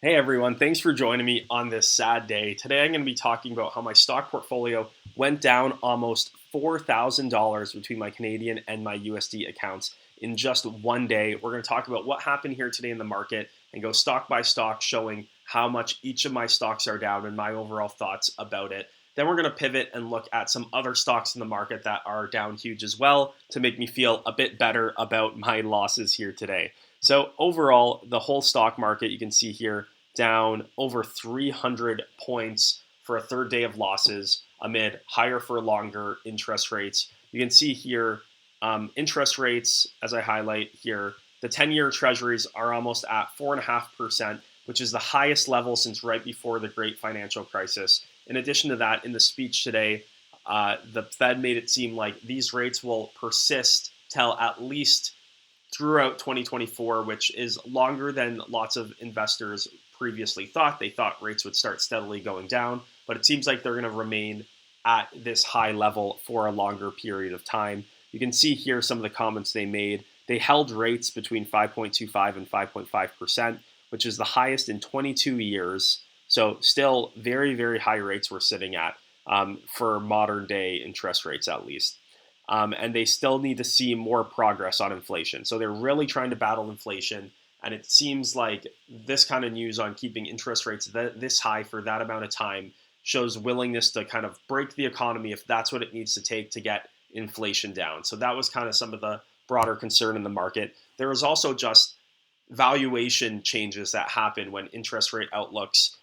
Hey everyone, thanks for joining me on this sad day. Today I'm going to be talking about how my stock portfolio went down almost $4,000 between my Canadian and my USD accounts in just one day. We're going to talk about what happened here today in the market and go stock by stock, showing how much each of my stocks are down and my overall thoughts about it. Then we're going to pivot and look at some other stocks in the market that are down huge as well to make me feel a bit better about my losses here today. So overall, the whole stock market, you can see here, down over 300 points for a third day of losses amid higher for longer interest rates. You can see here interest rates, as I highlight here, the 10-year treasuries are almost at 4.5%, which is the highest level since right before the great financial crisis. In addition to that, in the speech today, the Fed made it seem like these rates will persist till at least throughout 2024, which is longer than lots of investors previously thought. They thought rates would start steadily going down, but it seems like they're going to remain at this high level for a longer period of time. You can see here some of the comments they made. They held rates between 5.25 and 5.5%, which is the highest in 22 years. So still very, very high rates we're sitting at for modern day interest rates at least. And they still need to see more progress on inflation. So they're really trying to battle inflation. And it seems like this kind of news on keeping interest rates this high for that amount of time shows willingness to kind of break the economy if that's what it needs to take to get inflation down. So that was kind of some of the broader concern in the market. There was also just valuation changes that happen when interest rate outlooks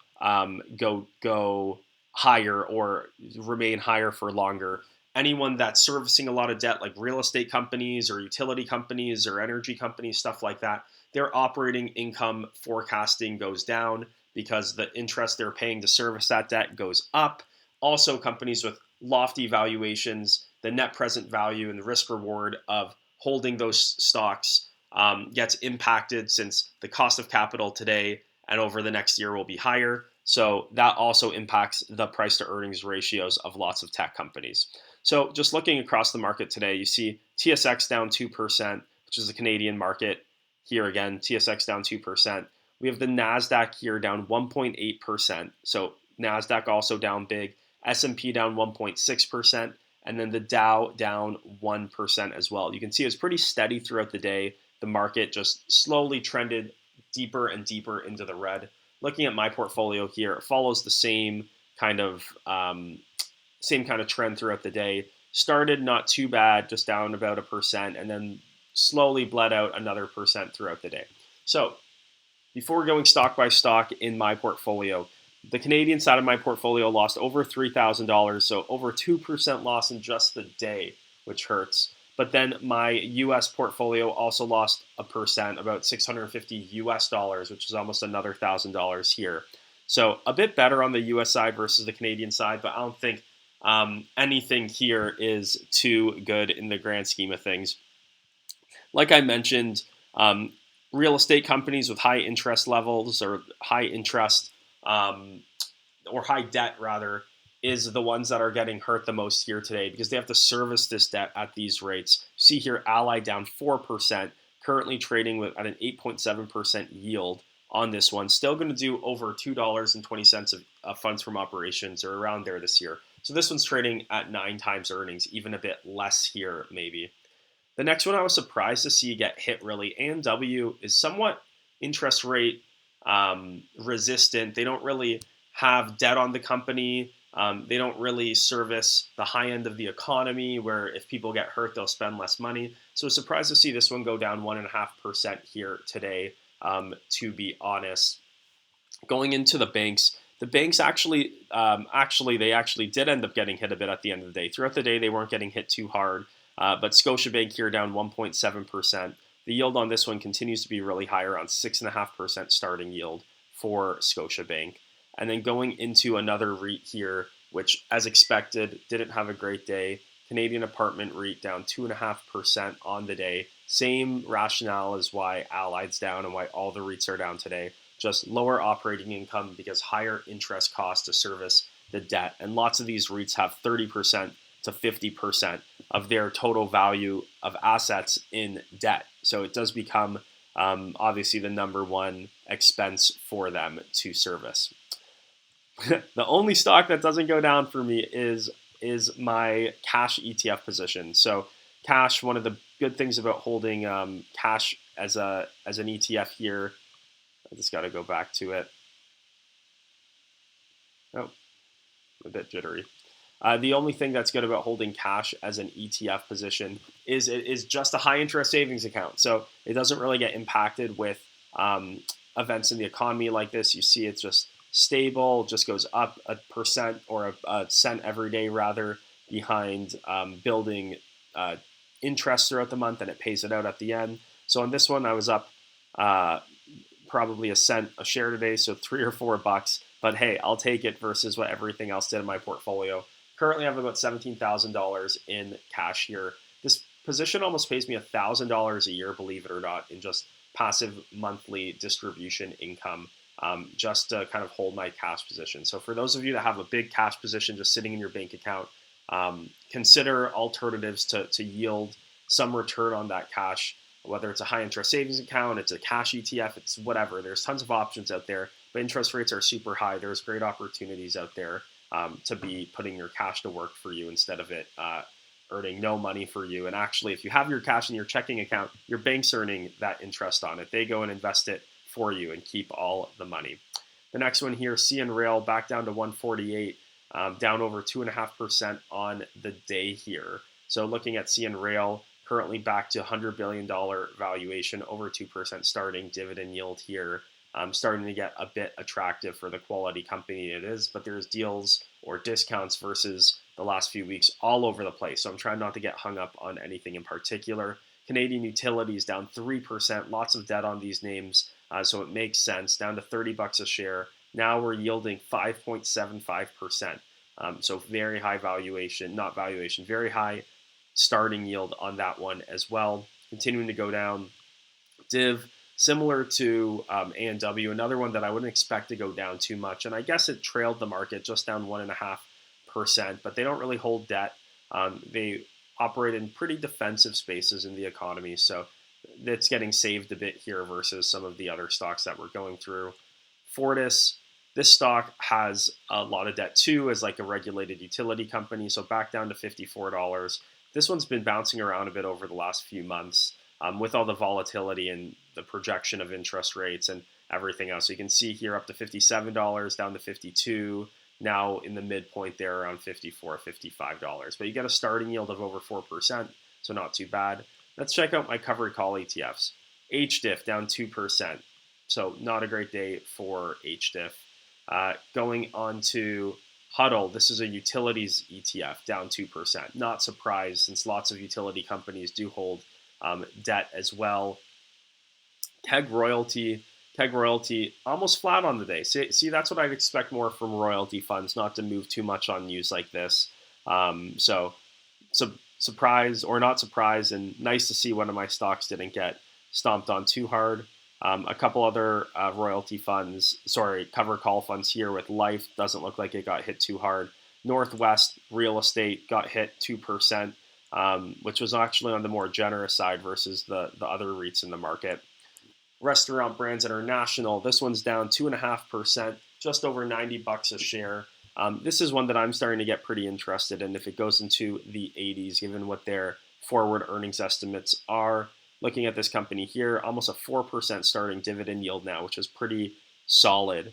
go higher or remain higher for longer. Anyone that's servicing a lot of debt, like real estate companies or utility companies or energy companies, stuff like that, their operating income forecasting goes down because the interest they're paying to service that debt goes up. Also, companies with lofty valuations, the net present value and the risk reward of holding those stocks gets impacted since the cost of capital today and over the next year will be higher. So that also impacts the price to earnings ratios of lots of tech companies. So just looking across the market today, you see TSX down 2%, which is the Canadian market. Here again, TSX down 2%. We have the NASDAQ here down 1.8%. So NASDAQ also down big. S&P down 1.6%. And then the Dow down 1% as well. You can see it's pretty steady throughout the day. The market just slowly trended deeper and deeper into the red. Looking at my portfolio here, it follows the same kind of trend throughout the day. Started not too bad, just down about 1%, and then slowly bled out another percent throughout the day. So before going stock by stock in my portfolio, the Canadian side of my portfolio lost over $3,000, so over 2% loss in just the day, which hurts. But then my US portfolio also lost 1%, about 650 US dollars, which is almost another $1,000 here. So a bit better on the US side versus the Canadian side, but I don't think anything here is too good in the grand scheme of things. Like I mentioned, real estate companies with high interest levels or high interest or high debt rather is the ones that are getting hurt the most here today because they have to service this debt at these rates. See here, Ally down 4%, currently trading at an 8.7% yield on this one. Still going to do over $2.20 of funds from operations or around there this year. So this one's trading at 9 times earnings, even a bit less here maybe. The next one I was surprised to see get hit really. A&W is somewhat interest rate resistant. They don't really have debt on the company. They don't really service the high end of the economy where if people get hurt, they'll spend less money. So I was surprised to see this one go down 1.5% here today, to be honest. Going into the banks actually did end up getting hit a bit at the end of the day. Throughout the day, they weren't getting hit too hard. But Scotiabank here down 1.7%. The yield on this one continues to be really high, around 6.5% starting yield for Scotiabank. And then going into another REIT here, which as expected didn't have a great day. Canadian Apartment REIT down 2.5% on the day. Same rationale as why Allied's down and why all the REITs are down today. Just lower operating income because higher interest costs to service the debt. And lots of these REITs have 30% to 50% of their total value of assets in debt. So it does become obviously the number one expense for them to service. The only stock that doesn't go down for me is my cash ETF position. So cash, one of the good things about holding cash as an ETF here, I just got to go back to it. Oh, a bit jittery. The only thing that's good about holding cash as an ETF position is it is just a high interest savings account. So it doesn't really get impacted with events in the economy like this. You see it's just stable, just goes up 1% or a cent every day rather behind building interest throughout the month, and it pays it out at the end. So on this one, I was up probably a cent a share today, so $3 or $4. But hey, I'll take it versus what everything else did in my portfolio. Currently, I have about $17,000 in cash here. This position almost pays me $1,000 a year, believe it or not, in just passive monthly distribution income, just to kind of hold my cash position. So for those of you that have a big cash position just sitting in your bank account, consider alternatives to yield some return on that cash, whether it's a high interest savings account, it's a cash ETF, it's whatever. There's tons of options out there, but interest rates are super high. There's great opportunities out there to be putting your cash to work for you instead of it earning no money for you. And actually, if you have your cash in your checking account, your bank's earning that interest on it. They go and invest it for you and keep all the money. The next one here, CN Rail, back down to 148, down over 2.5% on the day here. So looking at CN Rail, currently back to $100 billion valuation, over 2% starting dividend yield here. Starting to get a bit attractive for the quality company it is, but there's deals or discounts versus the last few weeks all over the place. So I'm trying not to get hung up on anything in particular. Canadian Utilities down 3%, lots of debt on these names, so it makes sense, down to $30 a share. Now we're yielding 5.75%. So very high valuation, not valuation, very high starting yield on that one as well. Continuing to go down. Div, similar to A&W, another one that I wouldn't expect to go down too much. And I guess it trailed the market just down 1.5%, but they don't really hold debt. They operate in pretty defensive spaces in the economy. So it's getting saved a bit here versus some of the other stocks that we're going through. Fortis, this stock has a lot of debt too as like a regulated utility company. So back down to $54. This one's been bouncing around a bit over the last few months. With all the volatility and the projection of interest rates and everything else. So you can see here up to $57, down to $52, now in the midpoint there around $54, $55. But you get a starting yield of over 4%, so not too bad. Let's check out my covered call ETFs. HDIF down 2%, so not a great day for HDIF. Going on to Huddle, this is a utilities ETF, down 2%. Not surprised since lots of utility companies do hold debt as well. Keg Royalty almost flat on the day. See, that's what I'd expect more from royalty funds, not to move too much on news like this. So surprised or not surprised, and nice to see one of my stocks didn't get stomped on too hard. A couple other cover call funds here with Life, doesn't look like it got hit too hard. Northwest Real Estate got hit 2%. Which was actually on the more generous side versus the other REITs in the market. Restaurant Brands International, this one's down 2.5%, just over $90 a share. This is one that I'm starting to get pretty interested in if it goes into the 80s, given what their forward earnings estimates are. Looking at this company here, almost a 4% starting dividend yield now, which is pretty solid.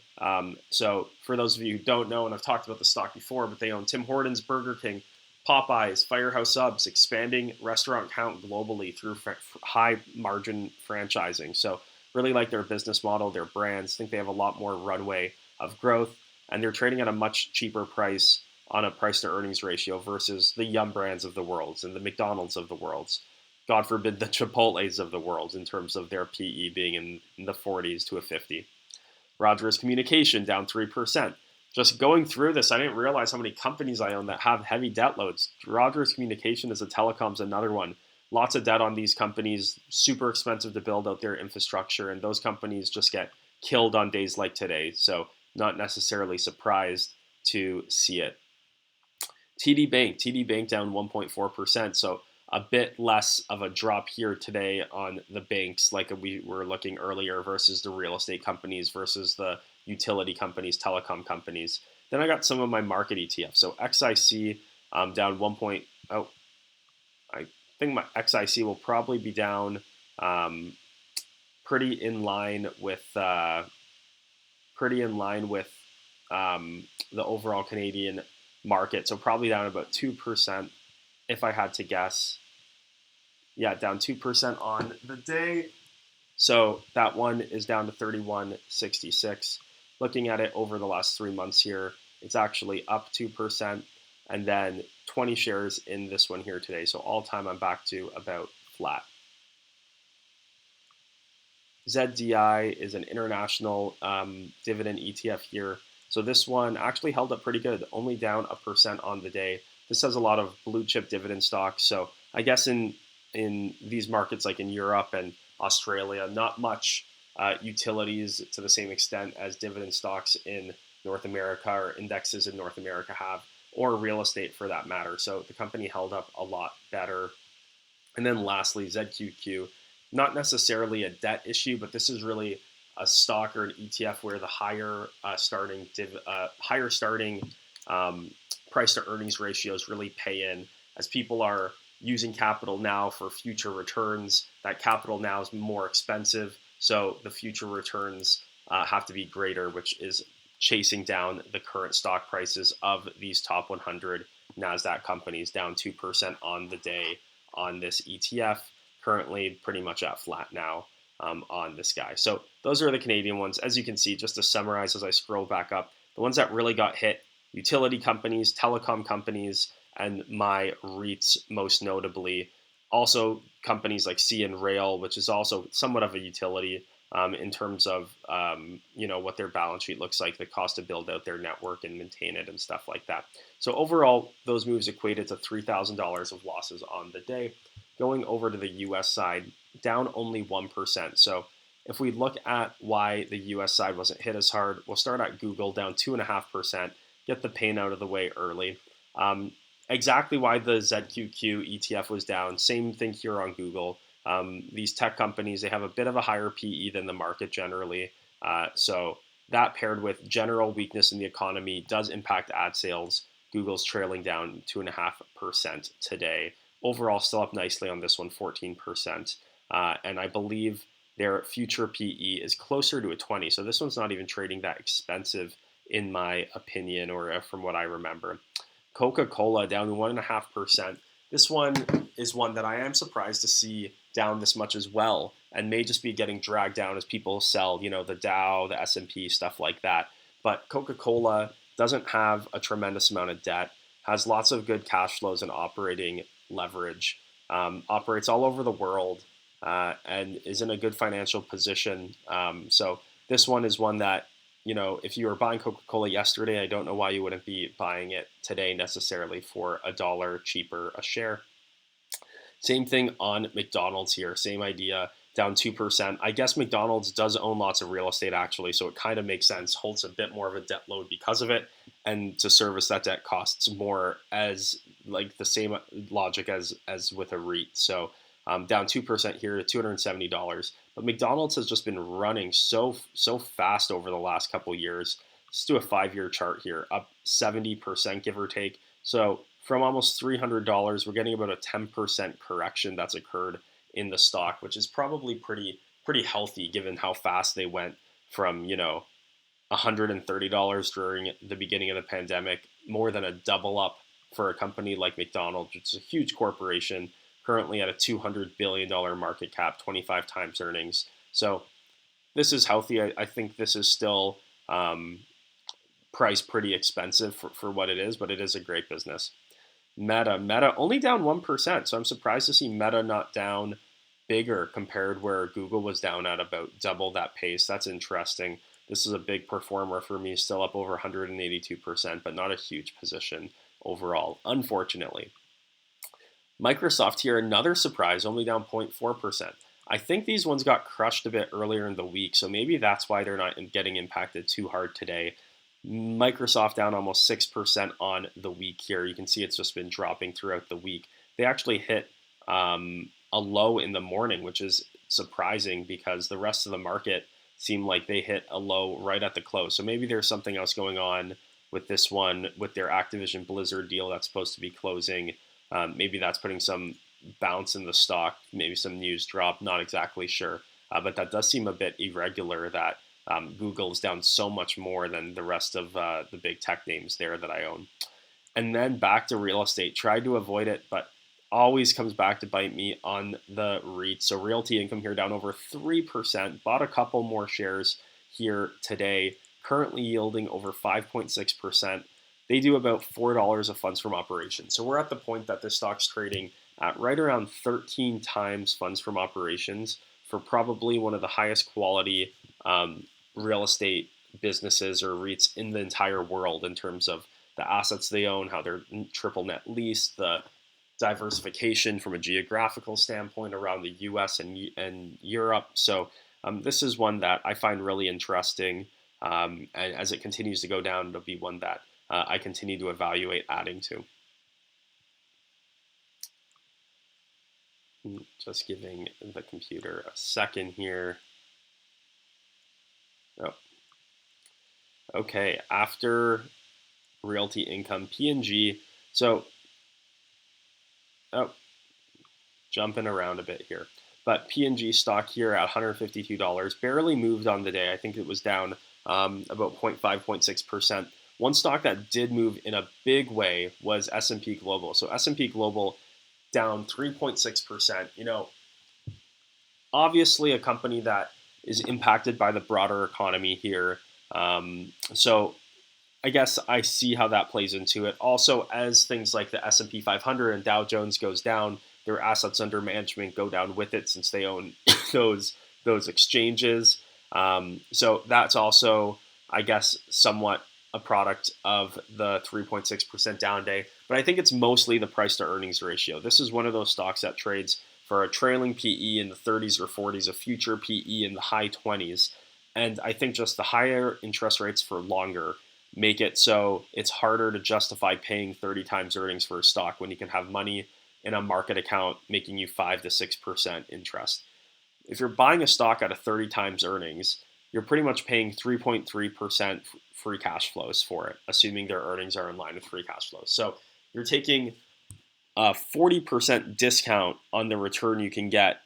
So for those of you who don't know, and I've talked about the stock before, but they own Tim Hortons, Burger King, Popeyes, Firehouse Subs, expanding restaurant count globally through high margin franchising. So really like their business model, their brands. Think they have a lot more runway of growth, and they're trading at a much cheaper price on a price to earnings ratio versus the Yum Brands of the world and the McDonald's of the world. God forbid the Chipotles of the world in terms of their PE being in the 40s to a 50. Rogers Communication down 3%. Just going through this, I didn't realize how many companies I own that have heavy debt loads. Rogers Communication as a telecom's another one. Lots of debt on these companies, super expensive to build out their infrastructure, and those companies just get killed on days like today. So not necessarily surprised to see it. TD Bank down 1.4%. So a bit less of a drop here today on the banks, like we were looking earlier, versus the real estate companies versus the utility companies, telecom companies. Then I got some of my market ETFs. So XIC down 1. Oh, I think my XIC will probably be down um, pretty in line with the overall Canadian market. So probably down about 2% if I had to guess. Yeah, down 2% on the day. So that one is down to 31.66. Looking at it over the last 3 months here, it's actually up 2%, and then 20 shares in this one here today. So all time I'm back to about flat. ZDI is an international dividend ETF here. So this one actually held up pretty good, only down 1% on the day. This has a lot of blue chip dividend stocks. So I guess in these markets like in Europe and Australia, not much utilities to the same extent as dividend stocks in North America or indexes in North America have, or real estate for that matter. So the company held up a lot better. And then lastly, ZQQ, not necessarily a debt issue, but this is really a stock or an ETF where the higher starting price to earnings ratios really pay in as people are using capital now for future returns. That capital now is more expensive, so the future returns have to be greater, which is chasing down the current stock prices of these top 100 NASDAQ companies, down 2% on the day on this ETF, currently pretty much at flat now on this guy. So those are the Canadian ones. As you can see, just to summarize as I scroll back up, the ones that really got hit: utility companies, telecom companies, and my REITs most notably. Also companies like CN Rail, which is also somewhat of a utility in terms of what their balance sheet looks like, the cost to build out their network and maintain it and stuff like that. So overall, those moves equated to $3,000 of losses on the day. Going over to the US side, down only 1%. So if we look at why the US side wasn't hit as hard, we'll start at Google, down 2.5%. Get the pain out of the way early. Exactly why the ZQQ ETF was down, same thing here on Google. These tech companies, they have a bit of a higher PE than the market generally. So that paired with general weakness in the economy does impact ad sales. Google's trailing down 2.5% today. Overall, still up nicely on this one, 14%. And I believe their future PE is closer to a 20. So this one's not even trading that expensive in my opinion, or from what I remember. Coca-Cola down 1.5%. This one is one that I am surprised to see down this much as well, and may just be getting dragged down as people sell, the Dow, the S&P, stuff like that. But Coca-Cola doesn't have a tremendous amount of debt, has lots of good cash flows and operating leverage, operates all over the world, and is in a good financial position. So this one is one that, if you were buying Coca-Cola yesterday, I don't know why you wouldn't be buying it today necessarily for $1 cheaper a share. Same thing on McDonald's here, same idea, down 2%. I guess McDonald's does own lots of real estate actually, so it kind of makes sense, holds a bit more of a debt load because of it, and to service that debt costs more, as like the same logic as with a REIT. So down 2% here to $270. But McDonald's has just been running so fast over the last couple of years. Let's do a 5-year chart here, up 70% give or take. So from almost $300, we're getting about a 10% correction that's occurred in the stock, which is probably pretty healthy given how fast they went from $130 during the beginning of the pandemic, more than a double up for a company like McDonald's, which is a huge corporation, currently at a $200 billion market cap, 25 times earnings. So this is healthy. I think this is still priced pretty expensive for what it is, but it is a great business. Meta only down 1%. So I'm surprised to see Meta not down bigger compared where Google was down at about double that pace. That's interesting. This is a big performer for me, still up over 182%, but not a huge position overall, unfortunately. Microsoft here, another surprise, only down 0.4%. I think these ones got crushed a bit earlier in the week, so maybe that's why they're not getting impacted too hard today. Microsoft down almost 6% on the week here. You can see it's just been dropping throughout the week. They actually hit a low in the morning, which is surprising because the rest of the market seemed like they hit a low right at the close. So maybe there's something else going on with this one, with their Activision Blizzard deal that's supposed to be closing. Maybe that's putting some bounce in the stock, maybe some news drop, not exactly sure. But that does seem a bit irregular that Google is down so much more than the rest of the big tech names there that I own. And then back to real estate. Tried to avoid it, but always comes back to bite me on the REITs. So Realty Income here down over 3%. Bought a couple more shares here today, currently yielding over 5.6%. They do about $4 of funds from operations. So we're at the point that the stock's trading at right around 13 times funds from operations for probably one of the highest quality real estate businesses or REITs in the entire world in terms of the assets they own, how they're triple net leased, the diversification from a geographical standpoint around the US and Europe. So this is one that I find really interesting. And as it continues to go down, it'll be one that I continue to evaluate adding to. Just giving the computer a second here. Oh. Okay, after Realty Income, P&G. So, jumping around a bit here. But P&G stock here at $152, barely moved on the day. I think it was down about 0.5, 0.6%. One stock that did move in a big way was S&P Global. So S&P Global down 3.6%. You know, obviously a company that is impacted by the broader economy here. So I guess I see how that plays into it. Also, as things like the S&P 500 and Dow Jones goes down, their assets under management go down with it since they own those exchanges. So that's also, I guess, somewhat a product of the 3.6% down day. But I think it's mostly the price to earnings ratio. This is one of those stocks that trades for a trailing PE in the 30s or 40s, a future PE in the high 20s. And I think just the higher interest rates for longer make it so it's harder to justify paying 30 times earnings for a stock when you can have money in a market account making you 5 to 6% interest. If you're buying a stock at a 30 times earnings, you're pretty much paying 3.3% free cash flows for it, assuming their earnings are in line with free cash flows. So you're taking a 40% discount on the return you can get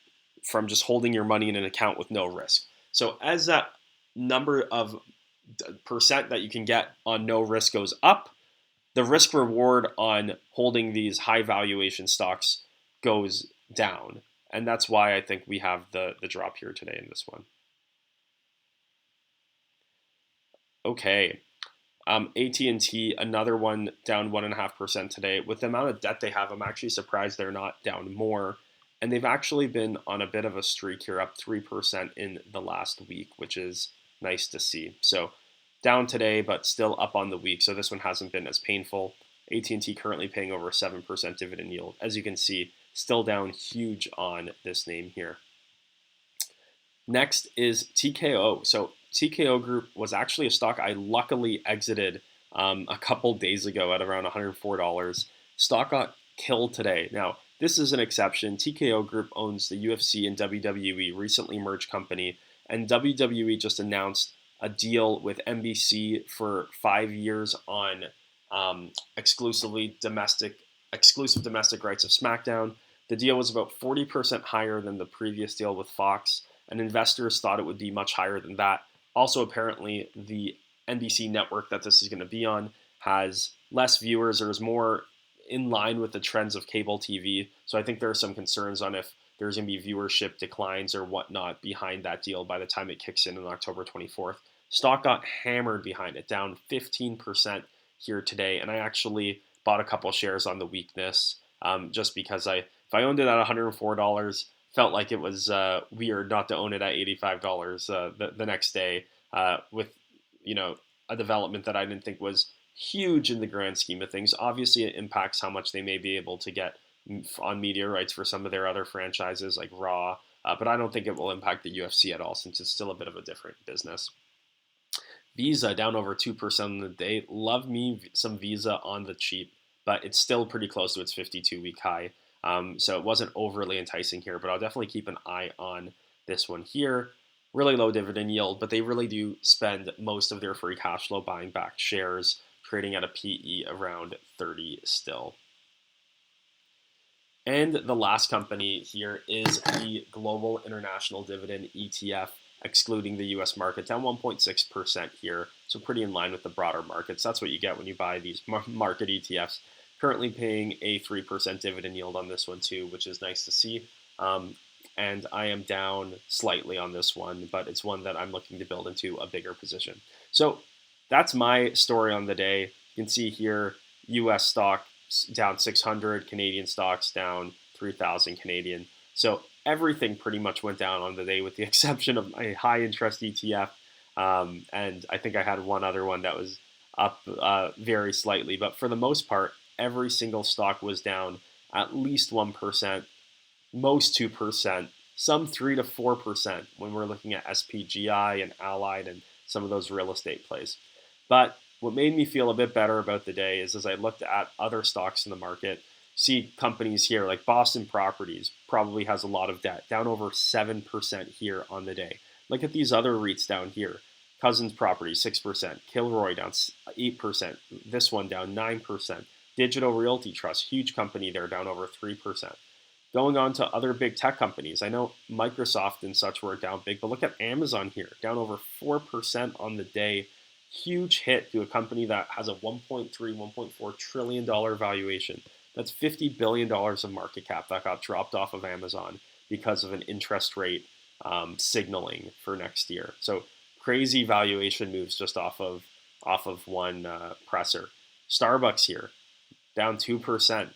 from just holding your money in an account with no risk. So as that number of percent that you can get on no risk goes up, the risk reward on holding these high valuation stocks goes down. And that's why I think we have the drop here today in this one. Okay. AT&T, another one down 1.5% today. With the amount of debt they have, I'm actually surprised they're not down more. And they've actually been on a bit of a streak here, up 3% in the last week, which is nice to see. So down today, but still up on the week. So this one hasn't been as painful. AT&T currently paying over 7% dividend yield. As you can see, still down huge on this name here. Next is TKO. So TKO Group was actually a stock I luckily exited a couple days ago at around $104. Stock got killed today. Now, this is an exception. TKO Group owns the UFC and WWE, recently merged company, and WWE just announced a deal with NBC for 5 years on exclusive domestic rights of SmackDown. The deal was about 40% higher than the previous deal with Fox, and investors thought it would be much higher than that. Also, apparently, the NBC network that this is going to be on has less viewers or is more in line with the trends of cable TV. So I think there are some concerns on if there's going to be viewership declines or whatnot behind that deal by the time it kicks in on October 24th. Stock got hammered behind it, down 15% here today. And I actually bought a couple shares on the weakness just because if I owned it at $104, felt like it was weird not to own it at $85 the next day with, a development that I didn't think was huge in the grand scheme of things. Obviously, it impacts how much they may be able to get on media rights for some of their other franchises like Raw, but I don't think it will impact the UFC at all since it's still a bit of a different business. Visa down over 2% on the day. Love me some Visa on the cheap, but it's still pretty close to its 52-week high. So it wasn't overly enticing here, but I'll definitely keep an eye on this one here. Really low dividend yield, but they really do spend most of their free cash flow buying back shares, trading at a PE around 30 still. And the last company here is the Global International Dividend ETF, excluding the US market, down 1.6% here. So pretty in line with the broader markets. That's what you get when you buy these market ETFs. Currently paying a 3% dividend yield on this one too, which is nice to see. And I am down slightly on this one, but it's one that I'm looking to build into a bigger position. So that's my story on the day. You can see here, US stock down 600, Canadian stocks down 3,000 Canadian. So everything pretty much went down on the day with the exception of a high interest ETF. And I think I had one other one that was up very slightly. But for the most part, every single stock was down at least 1%, most 2%, some 3 to 4% when we're looking at SPGI and Allied and some of those real estate plays. But what made me feel a bit better about the day is as I looked at other stocks in the market, see companies here like Boston Properties probably has a lot of debt, down over 7% here on the day. Look at these other REITs down here. Cousins Properties, 6%. Kilroy down 8%. This one down 9%. Digital Realty Trust, huge company there, down over 3%. Going on to other big tech companies, I know Microsoft and such were down big, but look at Amazon here, down over 4% on the day. Huge hit to a company that has a $1.3, $1.4 trillion valuation. That's $50 billion of market cap that got dropped off of Amazon because of an interest rate signaling for next year. So crazy valuation moves just off of one presser. Starbucks here, down 2%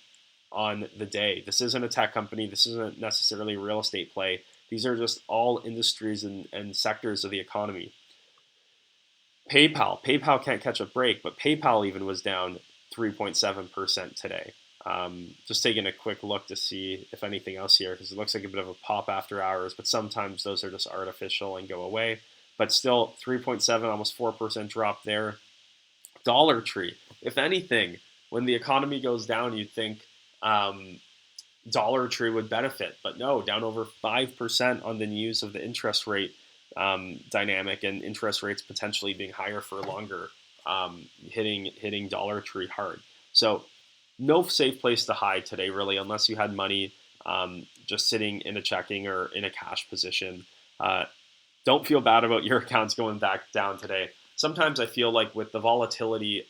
on the day. This isn't a tech company. This isn't necessarily a real estate play. These are just all industries and sectors of the economy. PayPal can't catch a break, but PayPal even was down 3.7% today. Just taking a quick look to see if anything else here, because it looks like a bit of a pop after hours, but sometimes those are just artificial and go away. But still, 3.7, almost 4% drop there. Dollar Tree, if anything, when the economy goes down, you'd think Dollar Tree would benefit, but no, down over 5% on the news of the interest rate dynamic and interest rates potentially being higher for longer, hitting Dollar Tree hard. So no safe place to hide today, really, unless you had money just sitting in a checking or in a cash position. Don't feel bad about your accounts going back down today. Sometimes I feel like with the volatility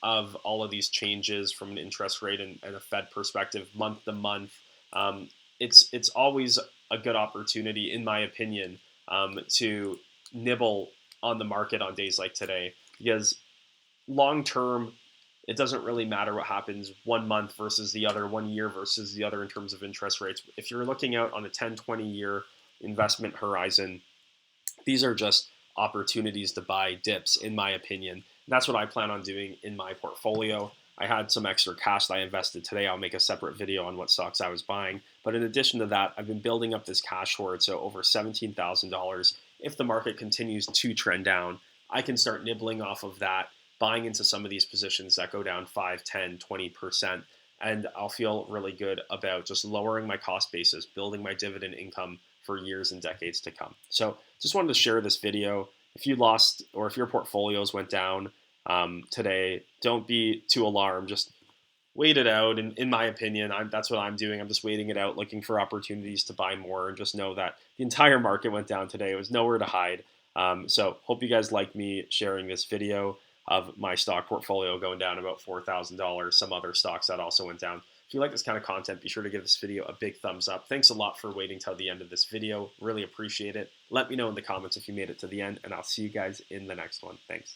of all of these changes from an interest rate and a Fed perspective, month to month, it's always a good opportunity, in my opinion, to nibble on the market on days like today, because long term, it doesn't really matter what happens 1 month versus the other, 1 year versus the other in terms of interest rates. If you're looking out on a 10, 20-year investment horizon, these are just opportunities to buy dips, in my opinion. And that's what I plan on doing in my portfolio. I had some extra cash that I invested today. I'll make a separate video on what stocks I was buying. But in addition to that, I've been building up this cash hoard, so over $17,000. If the market continues to trend down, I can start nibbling off of that, buying into some of these positions that go down 5, 10, 20%. And I'll feel really good about just lowering my cost basis, building my dividend income for years and decades to come. So just wanted to share this video. If you lost or if your portfolios went down today, don't be too alarmed. Just wait it out. And in my opinion, that's what I'm doing. I'm just waiting it out, looking for opportunities to buy more, and just know that the entire market went down today. It was nowhere to hide. So hope you guys like me sharing this video of my stock portfolio going down about $4,000, some other stocks that also went down. If you like this kind of content, be sure to give this video a big thumbs up. Thanks a lot for waiting till the end of this video. Really appreciate it. Let me know in the comments if you made it to the end, and I'll see you guys in the next one. Thanks.